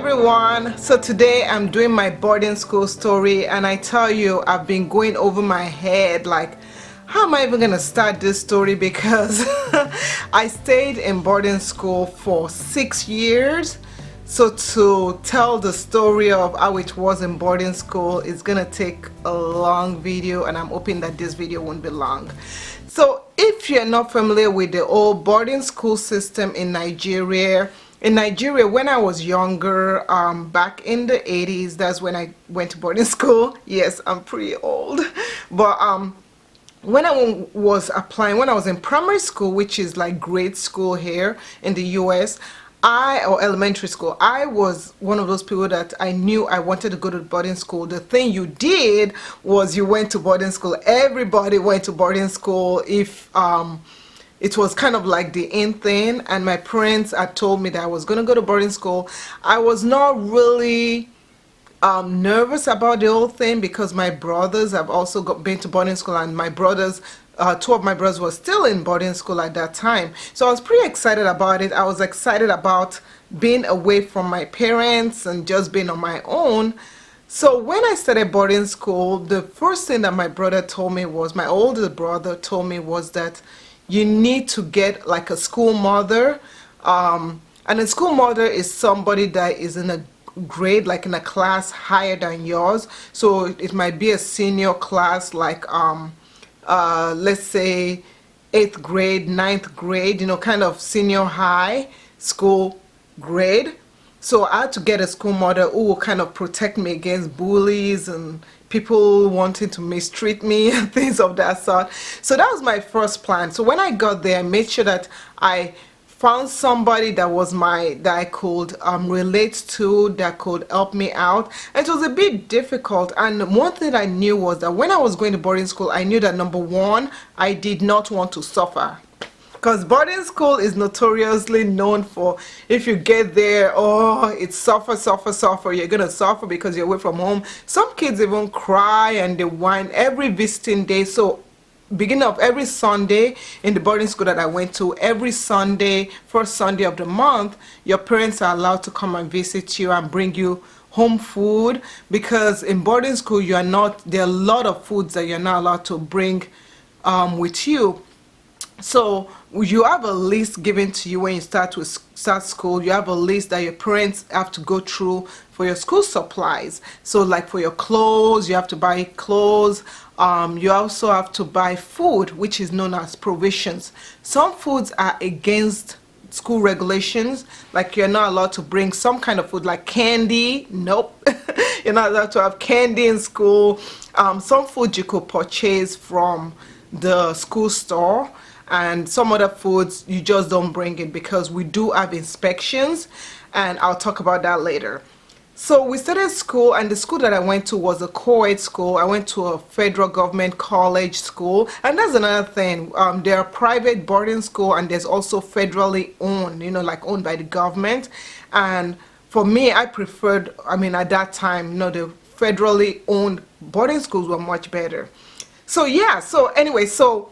everyone. So today I'm doing my boarding school story, and I tell you, I've been going over my head like, how am I even gonna start this story, because I stayed in boarding school for 6 years. So to tell the story of how it was in boarding school is gonna take a long video, and I'm hoping that this video won't be long. So if you're not familiar with the old boarding school system in Nigeria, when I was younger, back in the 80s, that's when I went to boarding school. Yes, I'm pretty old. But when I was applying, when I was in primary school, which is like grade school here in the US, or elementary school, I was one of those people that I knew I wanted to go to boarding school. The thing you did was you went to boarding school. Everybody went to boarding school if it was kind of like the in thing, and my parents had told me that I was going to go to boarding school. I was not really nervous about the whole thing because my brothers have also been to boarding school, and my brothers, two of my brothers were still in boarding school at that time. So I was pretty excited about it. I was excited about being away from my parents and just being on my own. So when I started boarding school, the first thing that my brother told me was, my older brother told me, was that you need to get like a school mother. And a school mother is somebody that is in a grade, like in a class higher than yours. So it might be a senior class, like let's say 8th grade, 9th grade, you know, kind of senior high school grade. So I had to get a school mother who will kind of protect me against bullies and people wanting to mistreat me and things of that sort. So that was my first plan. So when I got there, I made sure that I found somebody that I could relate to, that could help me out. And it was a bit difficult. And one thing I knew was that when I was going to boarding school, I knew that number one, I did not want to suffer. Because boarding school is notoriously known for, if you get there, oh, it's suffer. You're going to suffer because you're away from home. Some kids even cry and they whine every visiting day. So beginning of every Sunday in the boarding school that I went to, every Sunday, first Sunday of the month, your parents are allowed to come and visit you and bring you home food, because in boarding school there are a lot of foods that you're not allowed to bring with you. So you have a list given to you when you start school. You have a list that your parents have to go through for your school supplies. So like for your clothes, you have to buy clothes. You also have to buy food, which is known as provisions. Some foods are against school regulations, like you're not allowed to bring some kind of food like candy. Nope. You're not allowed to have candy in school. Some food you could purchase from the school store, and some other foods you just don't bring it, because we do have inspections, and I'll talk about that later. So we started school, and the school that I went to was a co-ed school. I went to a federal government college school, and that's another thing. There are private boarding school, and there's also federally owned, you know, like owned by the government. And for me, I preferred, at that time, you know, the federally owned boarding schools were much better. So yeah, so anyway, so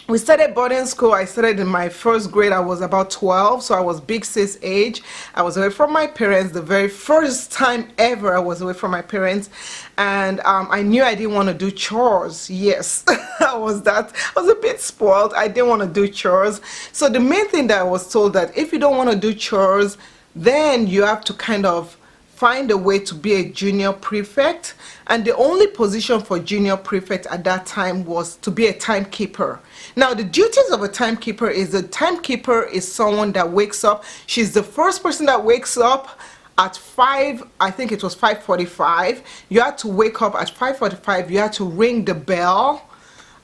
we started boarding school. I started in my first grade. I was about 12, so I was big sis age. I was away from my parents. The very first time ever I was away from my parents, and I knew I didn't want to do chores. Yes, I was a bit spoiled. I didn't want to do chores. So the main thing that I was told, that if you don't want to do chores, then you have to kind of find a way to be a junior prefect. And the only position for junior prefect at that time was to be a timekeeper. Now the duties of a timekeeper is someone that wakes up. She's the first person that wakes up at 5, I think it was 5:45. You had to wake up at 5:45. You had to ring the bell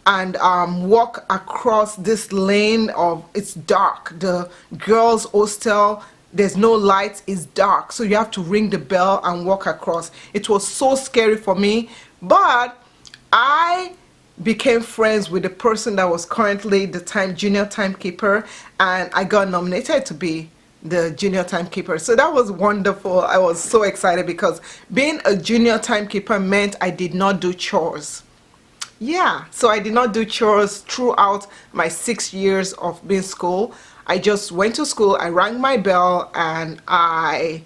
and walk across this lane of, it's dark, the girls' hostel. There's no lights, it's dark, so you have to ring the bell and walk across. It was so scary for me, but I became friends with the person that was currently the junior timekeeper, and I got nominated to be the junior timekeeper. So that was wonderful. I was so excited, because being a junior timekeeper meant I did not do chores. Yeah, so I did not do chores throughout my 6 years of being in school. I just went to school, I rang my bell, and I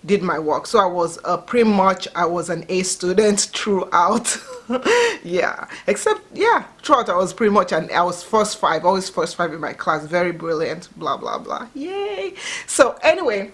did my work. So I was pretty much, I was an A student throughout. Yeah, except, yeah, throughout I was pretty much, and I was first five, always first five in my class, very brilliant, blah blah blah, yay. So anyway,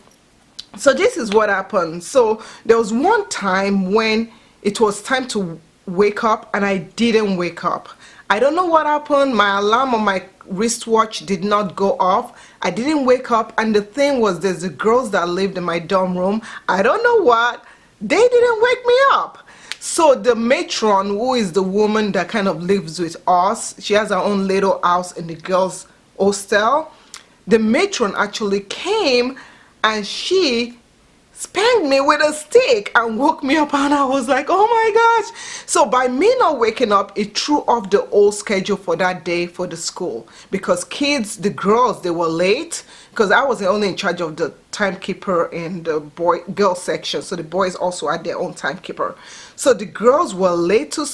so this is what happened. So there was one time when it was time to wake up and I didn't wake up. I don't know what happened. My alarm on my wristwatch did not go off. I didn't wake up, and the thing was, there's the girls that lived in my dorm room. I don't know what, they didn't wake me up. So the matron, who is the woman that kind of lives with us, she has her own little house in the girls hostel. The matron actually came and she spanked me with a stick and woke me up, and I was like, oh my gosh. So by me not waking up, it threw off the whole schedule for that day for the school, because kids, the girls, they were late, because I was only in charge of the timekeeper in the girl section, so the boys also had their own timekeeper. So the girls were late to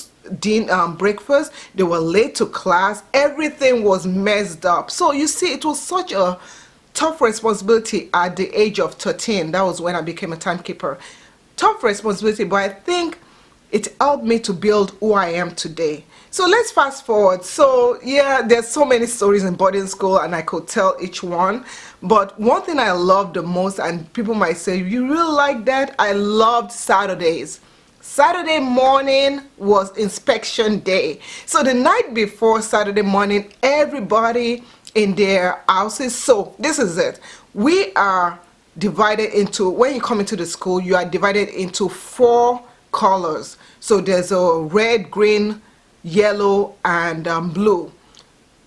breakfast, they were late to class, everything was messed up. So you see, it was such a tough responsibility at the age of 13. That was when I became a timekeeper. Tough responsibility, but I think it helped me to build who I am today. So let's fast forward. So yeah, there's so many stories in boarding school and I could tell each one, but one thing I loved the most, and people might say, you really like that? I loved Saturdays. Saturday morning was inspection day. So the night before Saturday morning, everybody in their houses. So this is it. We are divided into, when you come into the school, you are divided into 4 colors. So there's a red, green, yellow, and blue.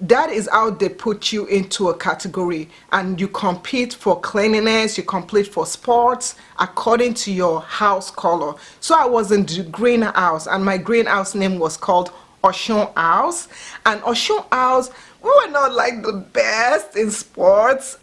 That is how they put you into a category, and you compete for cleanliness, you compete for sports according to your house color. So I was in the green house, and my green house name was called Oshun House. And Oshun House, we were not like the best in sports.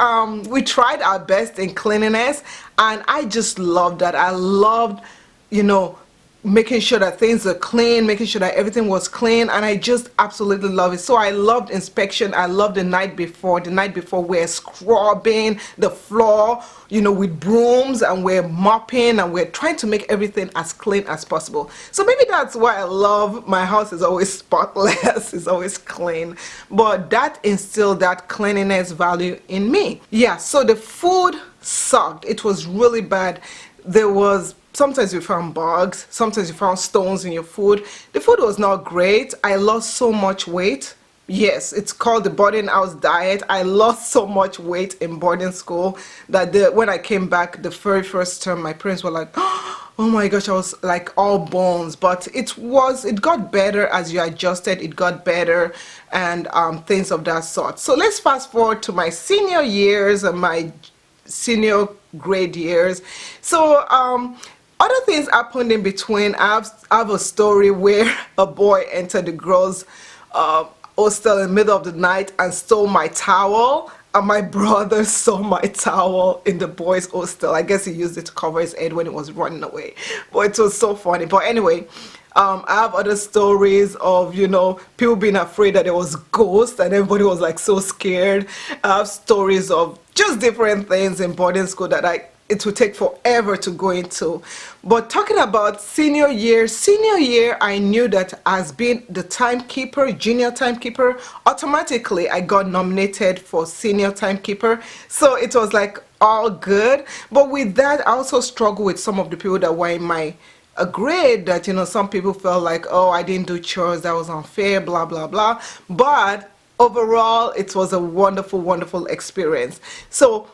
We tried our best in cleanliness, and I just loved that. I loved, you know, making sure that things are clean, making sure that everything was clean, and I just absolutely love it. So I loved inspection. I loved the night before. The night before we're scrubbing the floor, you know, with brooms, and we're mopping, and we're trying to make everything as clean as possible. So maybe that's why I love, my house is always spotless, it's always clean, but that instilled that cleanliness value in me. Yeah, so the food sucked. It was really bad. There was, sometimes you found bugs, sometimes you found stones in your food. The food was not great. I lost so much weight. Yes, it's called the boarding house diet. I lost so much weight in boarding school that when I came back the very first term, my parents were like, oh my gosh, I was like all bones. But it got better as you adjusted, it got better, and things of that sort. So let's fast forward to my senior years and my senior grade years. So other things happened in between. I have a story where a boy entered the girls' hostel in the middle of the night and stole my towel, and my brother saw my towel in the boys' hostel. I guess he used it to cover his head when he was running away, but it was so funny. But anyway, I have other stories of, you know, people being afraid that there was ghosts and everybody was like so scared. I have stories of just different things in boarding school that it would take forever to go into. But talking about senior year, I knew that as being the timekeeper, junior timekeeper, automatically I got nominated for senior timekeeper. So it was like all good. But with that, I also struggled with some of the people that were in my grade, that, you know, some people felt like, oh, I didn't do chores, that was unfair, blah blah blah. But overall, it was a wonderful, wonderful experience. So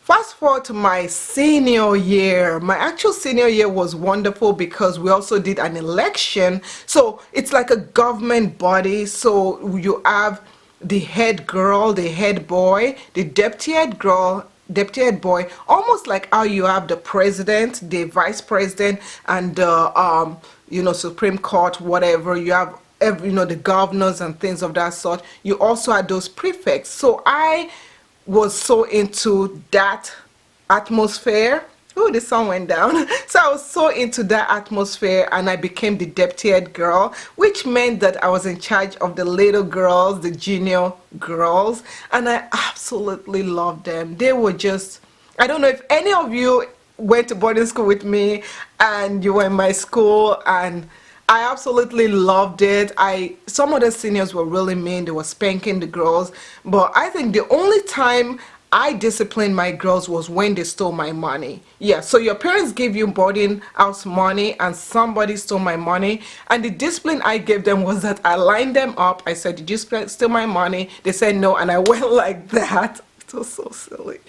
fast forward to my senior year. My actual senior year was wonderful because we also did an election. So it's like a government body. So you have the head girl, the head boy, the deputy head girl, deputy head boy, almost like how you have the president, the vice president, and the you know, Supreme Court, whatever. You have you know, the governors and things of that sort. You also had those prefects. So I was so into that atmosphere. Oh, the sun went down. So I was so into that atmosphere, and I became the deputy head girl, which meant that I was in charge of the little girls, the junior girls, and I absolutely loved them. They were just, I don't know if any of you went to boarding school with me and you were in my school, and I absolutely loved it. Some of the seniors were really mean. They were spanking the girls, but I think the only time I disciplined my girls was when they stole my money. Yeah, so your parents gave you boarding house money and somebody stole my money, and the discipline I gave them was that I lined them up. I said, did you steal my money? They said no, and I went like that. It was so silly.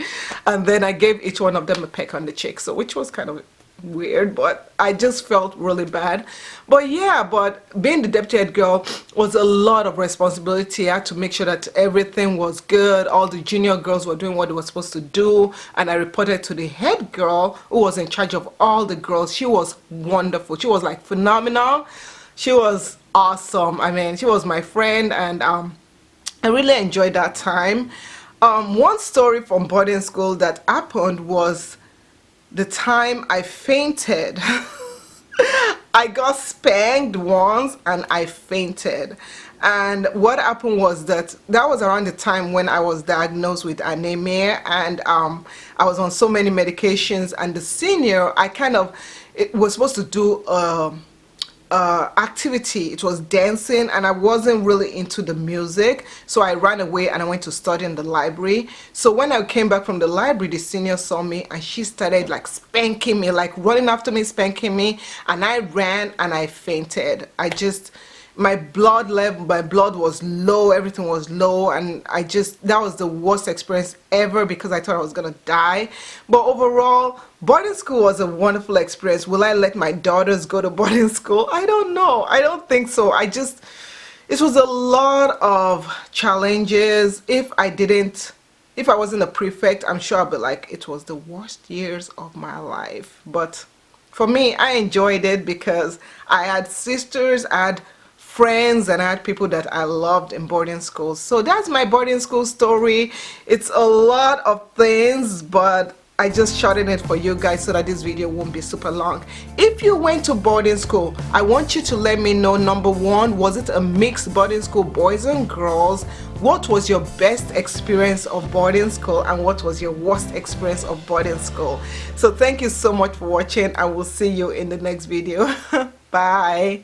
And then I gave each one of them a peck on the cheek, so which was kind of weird, but I just felt really bad. But yeah, but being the deputy head girl was a lot of responsibility. I had to make sure that everything was good, all the junior girls were doing what they were supposed to do, and I reported to the head girl who was in charge of all the girls. She was wonderful. She was like phenomenal. She was awesome. I mean, she was my friend, and I really enjoyed that time. One story from boarding school that happened was the time I fainted. I got spanked once and I fainted. And what happened was that was around the time when I was diagnosed with anemia, and I was on so many medications, and the senior, it was supposed to do activity. It was dancing, and I wasn't really into the music, so I ran away and I went to study in the library. So when I came back from the library, the senior saw me and she started like spanking me, like running after me, spanking me, and I ran and I fainted. My blood was low, everything was low, and that was the worst experience ever because I thought I was gonna die. But overall, boarding school was a wonderful experience. Will I let my daughters go to boarding school? I don't know. I don't think so. It was a lot of challenges. If I wasn't a prefect, I'm sure I'd be like, it was the worst years of my life. But for me, I enjoyed it because I had sisters, I had friends, and I had people that I loved in boarding school. So that's my boarding school story. It's a lot of things, but I just shortened it for you guys so that this video won't be super long. If you went to boarding school, I want you to let me know, number one, was it a mixed boarding school, boys and girls? What was your best experience of boarding school, and what was your worst experience of boarding school? So thank you so much for watching. I will see you in the next video. Bye.